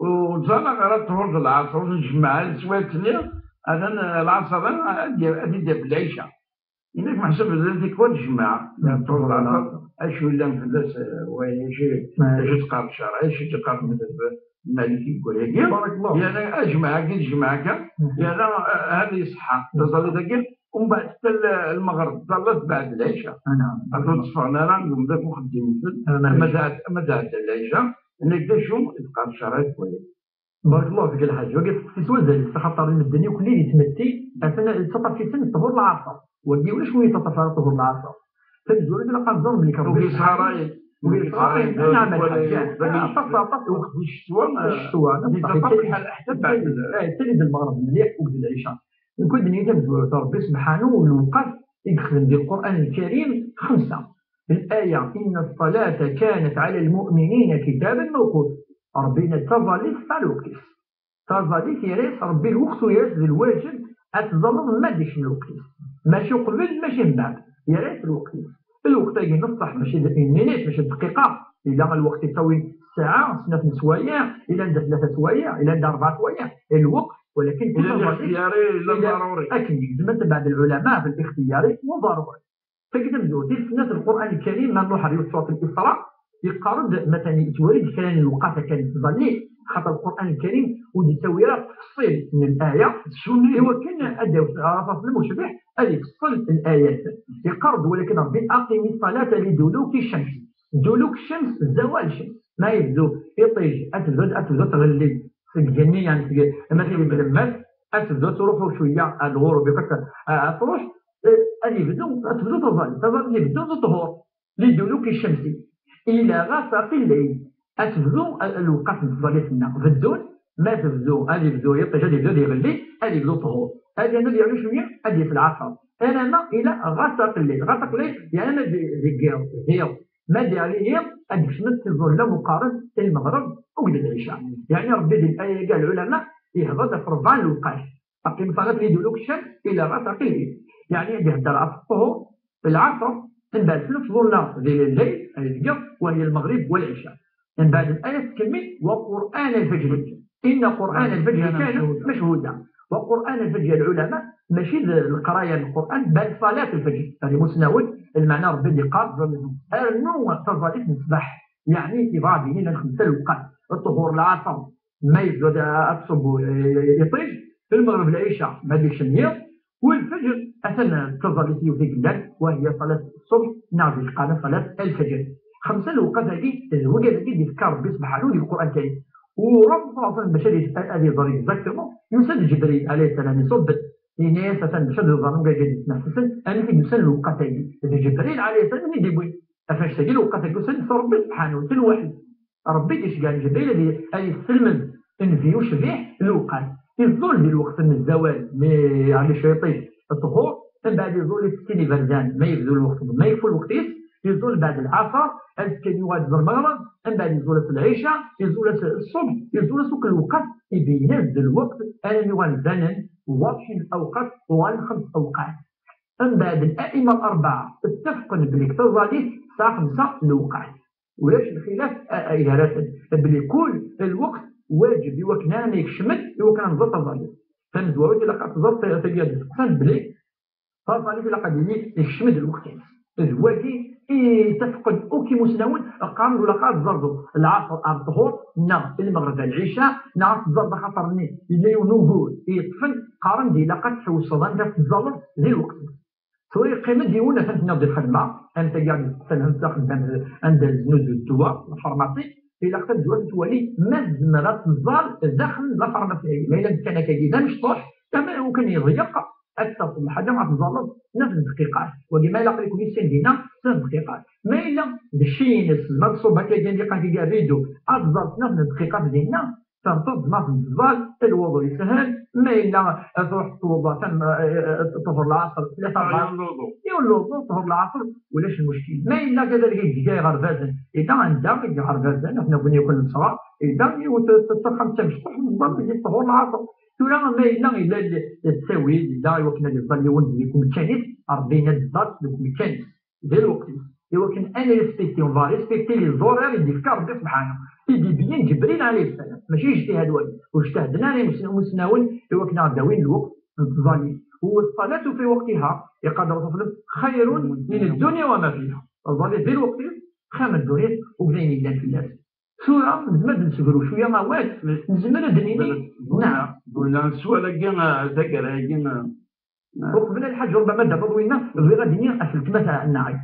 وزانا غير تخرج العصر ونجمع سواتني هذا العصر هذه ديال العشاء إنك محسب ذلك هو الجماعة تخرج العصر اش ولا مفلس وين شي تقارب شرعي شي تقارب مذهب المالكي يقول هيك بارك الله يعني اجمع كي تجمع يعني هذه يصحى تصلي ذاك ومن بعد حتى المغرب ظلت بعد العشاء انا تصفعنا راه نقوم ذاك مخدم مدى العشاء انك تشوف تقارب شرعي كويس. بارك الله فيك الحاج وقت في سؤال ديال الصحه الدنيا وكل اللي يتمتي مثلا تطفى في سن طهور العصر ودي ولا شويه تطفى طهور العصر تنزل بلا قنظر ملي كنروح للصحراء وللصحراء نعمل حاجه وقت الشتوى حتى بعد تلي المغرب مليح وقت العشاء نكون دنيا تبدو ربي سبحانه والوقت يدخل في القران الكريم 5 الآية إن الصلاة كانت على المؤمنين كتابا موقوتا ربنا تظلت فالوقت تظلت يريس ربي الوقت ويريس الواجب أتظلم ما ديش الوقت ماشي قبل ماشي من بعد يريس الوقت يجي نصح ماشي مينيت ماشي دقيقة إلا الوقت يساوي ساعة 2 سوايع إلا عندها 3 سوايع إلا عندها 4 سوايع الوقت ولكن إلا الاختياري إلا ضروري أكيد زعما بعد العلماء في الاختياري وضروري تقدر تقول في سنة القرآن الكريم من نحر سورة الإسراء يقارن مثلا يتولد كان الوقت كان تظلي خاطر القرآن الكريم ودي تسويرات تفصيل من الآية شنو هو كان أداة رصاص المشبه اللي يفصل الآيات يقرض ولكن ربي أقيم الصلاة لدلوك الشمس دلوك الشمس زوال الشمس ما يبدو يطيج أتبدو تغلي سجني يعني مثلا بالمس أتبدو تروحوا شوية الغروب تروح أن تبدو تظل يبدو تظهر لدلوك الشمس إلى غسق الليل أتبدو الوقت الظليفنا بدون ما تبدو هذه يبدو يطيش هذه يبدو يغلي هذه يبدو طهور هذه أنا اللي شوية هذه في العصر أنا ما إلى غسق الليل يعني ما ديال ما ديال هذه شمس تظل مقارن المغرب وقت العشاء يعني ربي هذه الآية قال العلماء يهبط في 4 الوقت أقيم صلاة لدلوك الشمس إلى غسق الليل يعني يهدر الطهور في العصر من بعد في الظلة ديال الليل وهي المغرب والعشاء من بعد الآية تكمل وقرآن الفجر إن قرآن الفجر كان مشهودا وقرآن الفجر العلماء ماشي القراية القرآن بل صلاة الفجر هذه مسنود المعنى ربي اللي قال النوم تظلت مصباح يعني تبغى بين 5 الوقت الطهور العصر ما يبدا الصب يطيش في المغرب العشاء ما ديكش النية والفجر أثناء تظل في الليل وهي صلاة الصبح نعم قال صلاة الفجر 5 الوقت هذه الوقت هذه يذكر ربي سبحانه في القرآن الكريم ورب صلى الله عليه وسلم باش هذه ضريب اكزاكتومون يسد جبريل عليه السلام يصبت الناس باش الظلام قاعد يتنفس أنا في يسد الوقت هذه جبريل عليه السلام يدبوي فاش تجي الوقت هذه يسد ربي سبحانه في الوحي ربي كيش قال جبريل هذه السلم انفيو شبيه الوقت يظل بالوقت من الزوال على الشياطين الطهور من بعد يظل السكيني بردان ما يبدو الوقت ما يكفو الوقت يظل بعد العصر السكيني واجد المغرب من بعد يظل العشاء يظل الصبح يظل سوق الوقت يبين الوقت أنا نوال زمن واضح الأوقات وال5 أوقات من بعد الأئمة ال4 اتفقوا بلي تظل الساعة 5 الوقت ولاش الخلاف يا بلي كل الوقت واجب يوكنا ما يكشمت يوكنا نزط الظالم فنزوات إلا قد تزط تجد قسم بلي فالظالم إلا قد يكشمت الوقت الواجي تفقد أوكي مسنون قام ولا قاد زردو العصر الظهور نا المغرب العشاء نا زرد خاطرني إلا ينوبول يطفن قارن دي لقد توصل أنت تظلم ذي الوقت سوري قيمة ديونا تنتناض الخدمة أنت قاعد تخدم عند الزنوز الدواء الفارماسي إلا قد الدواء تولي مزمرة الظال داخل لا فارماسي ما إلا كان كيدا مش طوح كما ممكن يضيق أكثر من حاجة ما تظلم 9 دقيقات وكما إلا قال لكم يسندينا 9 دقيقات ما إلا بالشينس المقصوبة كي قال فيديو أفضل 9 دقيقات ديالنا تنتظ ما تنتظر الوضوء يسهل ما إلا تروح توضا تظهر العصر يولوضو تظهر العصر ولاش المشكل ما إلا كذلك يجي غرفازا إذا عندها يجي غرفازا احنا بني كل صغار إذا تتخمس مشطح نظل يجي تظهر العصر ولا ما إلا تساوي إلا يوكنا يفضل يولد يكون كانت ربينا الضغط يكون كانت ديال الوقت ولكن أنا ريسبكتي ونفا ريسبكتي لي زورير يدي فكر ربي سبحانه يدي بيان جبريل عليه السلام ماشي اجتهاد والو، واجتهدنا مسناون هو كنا داوين الوقت الظالم. والصلاة في وقتها يقدر الرسول خير من الدنيا وما فيها. الظالم في الوقت خير من الدنيا وبداين يدان في الناس. سورة نزمد نسبرو شوية ما وات نزمد دنيني. نعم. قلنا السؤال كنا ذكر كنا وقبل الحاج ربما دابا وينا غير دينيا أسلت مثلا النعي.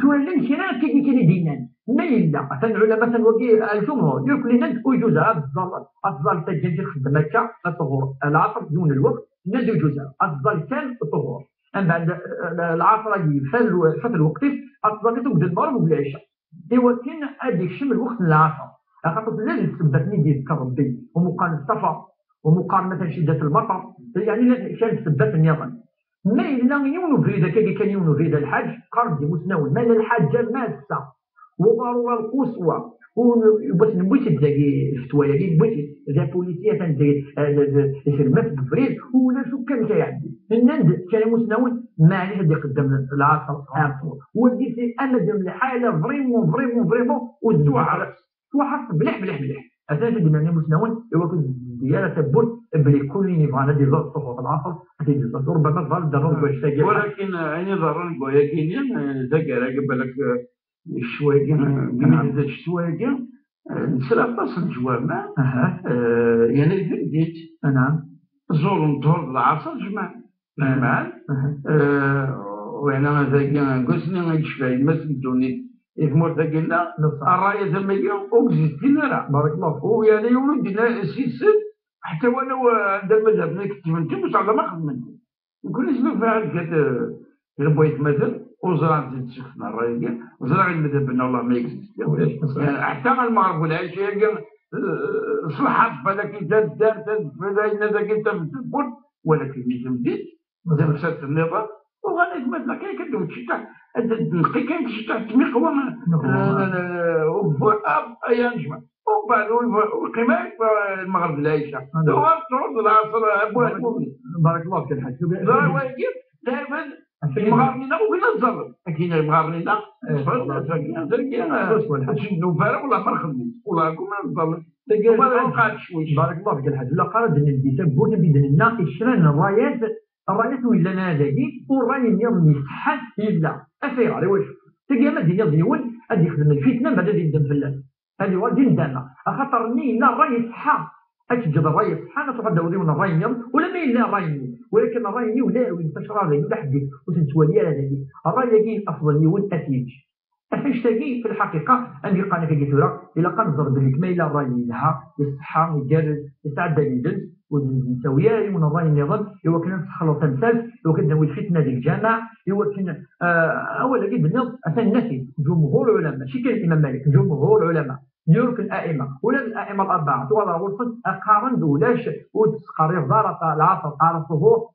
سورة اللي نشينا كي دينان. ما إلا مثلا العلماء مثلا وكي الجمهور يقول لنا ويجوز الظل تجي خدمة مكة الطهور العصر دون الوقت ندير جزء الظل كان الطهور. أما بعد العصر يجي فات الوقت الظل تبدا المغرب والعشاء. إوا كان هذيك الشم الوقت العصر. خاطر لازم تثبتني ديال ربي ومقارنة السفر ومقارنة مثلا شدة المطر يعني لازم كان تثبت النظام. ما إلا يونو فريدة كان يونو فريدة الحاج قرض متناول ما الحاجة ماسة وضرورة القصوى وبس نبغيش تلاقي فتوايا اللي بغيتي ذا بوليسية تندير المسجد فريد ولا شو كان كيعدي النند كان متناول ما عليه اللي قدام العصر ودي في أمد الحالة فريمون والدعاء وحط بلح أساسا ديما متناول هو ديالة تبون بلي كل يبغى دي زوج صفوت العصر ربما ظل ضروري باش تاجي ولكن أنا ضروري بويا كاين ذكر قبلك شوية من شوية نسلا فصل الجوامع يعني بديت نعم زور نطور العصر جمعان وأنا ذاك قسني نشفى مسدوني إثمر ذاكنا الراية ثمانية وجزتنا لا بارك الله ويعني يولدنا سيسن حتى وانا عندما ذهبنا كتبنتي مش على ما خدمتي نقول اسمه فاعل كذا بغيت مثل وزرع زيد سخنة الراية وزرع المذهب الله ما يكزيست يعني حتى المغرب والعشاء صلحت بالك دار فلا ذاك انت تقول ولكن مزيد مازال مسات النظام وغادي مثلا كاين كدوي الشتاء نقي كاين الشتاء تميق هو يا نجمة وبعد القماش المغرب العشاء تعود العصر بارك الله فيك الحاج لا واجب دائما المغاربين وين نتزرب كاين المغاربين شنو فارغ ولا مرخدين ولا كنا نضل ما وقعتش شويه بارك الله فيك الحاج لا قرا الدين بوت بدنا الشران الرايات ولا نادي والراي اليوم يصحى الا افير على واش تلقى ما ديال ديول غادي يخدم الفتنه بعد يندم في الله هذه وادي ندامه خاطر لا الراي يصحى أتجد الرأي سبحانه وتعالى وديون الرأي ولا ما إلا الرأي ولكن الرأي ولا وينتشر هذا ولا حد وتنتولي هذا الرأي يجي أفضل يون أتيج أفاش تجي في الحقيقة أن قال في كثيرة إلا قال ضرب لك ما إلا الرأي لها يصحى ويجرد يتعدى يدل ونسويها من الرأي النظام هو كان نسخلو تمثال هو كان نوي الفتنة ديال الجامع هو كان أول جد النظام أثنى الناس جمهور العلماء شي كان الإمام مالك جمهور العلماء يورك الائمه ولا الائمه الاربعه ولا غرفه اقارن دولاش وتقرير دار العصر عرفه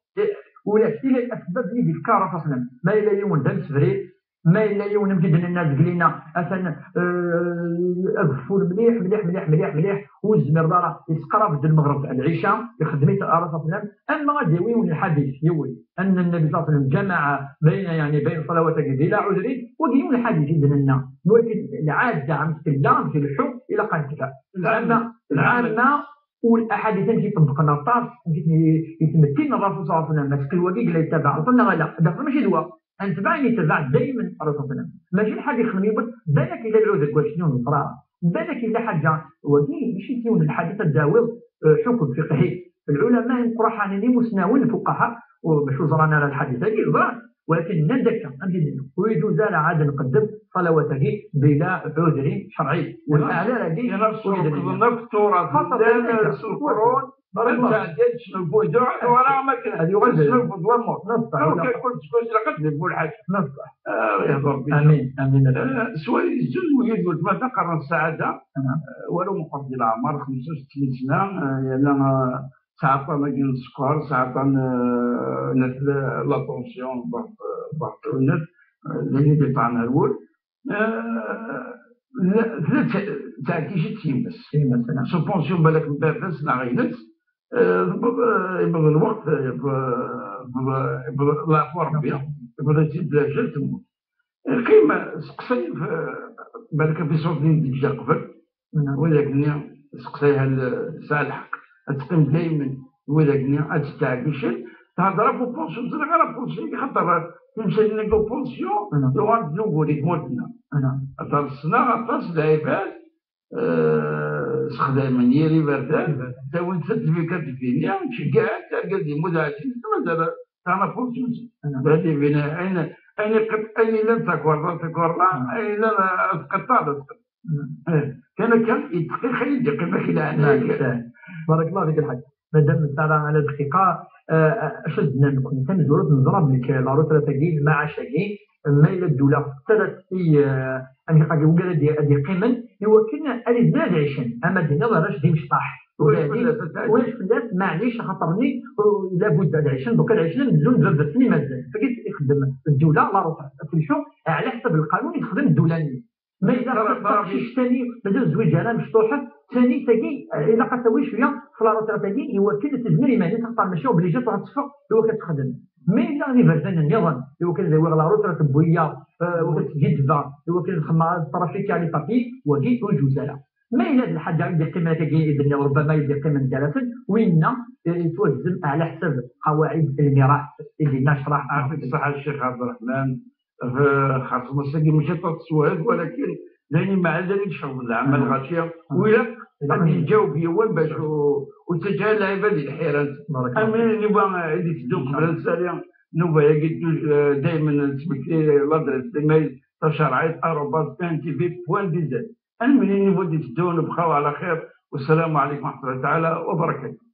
ولا الى الاسباب اللي ذكرها اصلا ما الا يوم دمس فريد ما الا يوم نمجد الناس قلنا اصلا اغفول مليح والزمر دار يسقرا في المغرب العشاء يخدمي تعرف اصلا اما غادي يوم الحديث يوي ان النبي صلى الله عليه وسلم جمع بين صلوات بلا عذر وديون الحديث عندنا ولكن العاده عم تكلم في الحب الى قد العامه والاحاديث اللي طبقنا الطاس يتمكن الرسول صلى الله عليه وسلم مسك الوقيق لا يتبع قلنا لا هذا ماشي دواء انت باين يتبع دائما الرسول صلى الله عليه وسلم ماشي الحاجه يخدم يقول بالك الى العذر شنو نقرا بالك الى حاجه وكاين ماشي يكون الحديث الداوي حكم فقهي العلماء يقرحوا لي مسناون الفقهاء وباش وزرانا على الحديث هذه ولكن ندك ويجوز على عاد نقدم صلواته بلا عذر شرعي والاعلى دي نفطور القرون ما تعدلش الفوجع ولا ما كان يغسل الفضوى الموت نصح كل لقد نقول حاجه نصح امين سؤال الجزء يقول ما تقرن السعاده ولو مقضي العمر 65 سنه يعني ساعات نجي السكر ساعات نزل لا طونسيون ضغط النفس اللي يطعن الول ثلاث تعكيش تيمس مثلا سوبونسيون بالك بس نغينس يبغى الوقت يبغى لا فوربيا يبغى تزيد لاجل تموت كيما سقسي بالك في صوت اللي جا قبل ولكن سقسيها ساعة الحق تقيم دائما ولكن تستعجل تهضر بوبونسيون تلقى بونسيون خاطر تمشي لنا بونسيون يوغاد نقولي موتنا خاطر السنة غطاس العباد استخدام نيري بردان تاوين سيرتيفيكات فينيا تشجع تلقى دي مدعسين مازال تانا بونسيون هذه بنا أين لم تكور أين لم أسقط كان يتقي خليل يقيم كذا بارك الله فيك الحاج مادام تاع على دقيقه شدنا نكون تنزل نضرب لك لا روترا تاعي مع شاكي ما الى الدوله ثلاث في ان قاعد وقال دي قيمه يمكن ان نادي عشان اما دينا راش دي مشطاح واش فلات معليش خاطرني لابد عشان دوك العشان نزول بزاف مازال فقلت يخدم الدوله لا روترا شو على حسب القانون يخدم الدولاني ما اذا شي ثاني مازال الزويج انا مشطوحه ثاني تاكي الا قطوي شويه في لا روترا تاكي يمكن تزمري معني تقطع ماشي اوبليجي تروح تصفق هو كتخدم مي الا غادي فرزان النظام هو كنزويغ لا روترا بويه وكتجي دبا هو كنخمع الترافيك على بابي وجيت وجوزاله ما الا الحاجه عندي قيمه تاكي اذن ربما يدير قيمه ثلاثه وين توزن على حسب قواعد الميراث اللي نشرح عافيك الصحه الشيخ عبد الرحمن خاص مساكي ماشي السؤال ولكن لاني مع ذلك شغل العمل غاشيه ولا غادي نجاوب يوم باش وتجعل العباد الحيران اما نبغى عندي تدوق قبل الساليه نبغى قلت دائما نسمك لادريس ايميل تشرعيت @tv.dz انا منين نبغي تدو نبقاو على خير والسلام عليكم ورحمه الله تعالى وبركاته.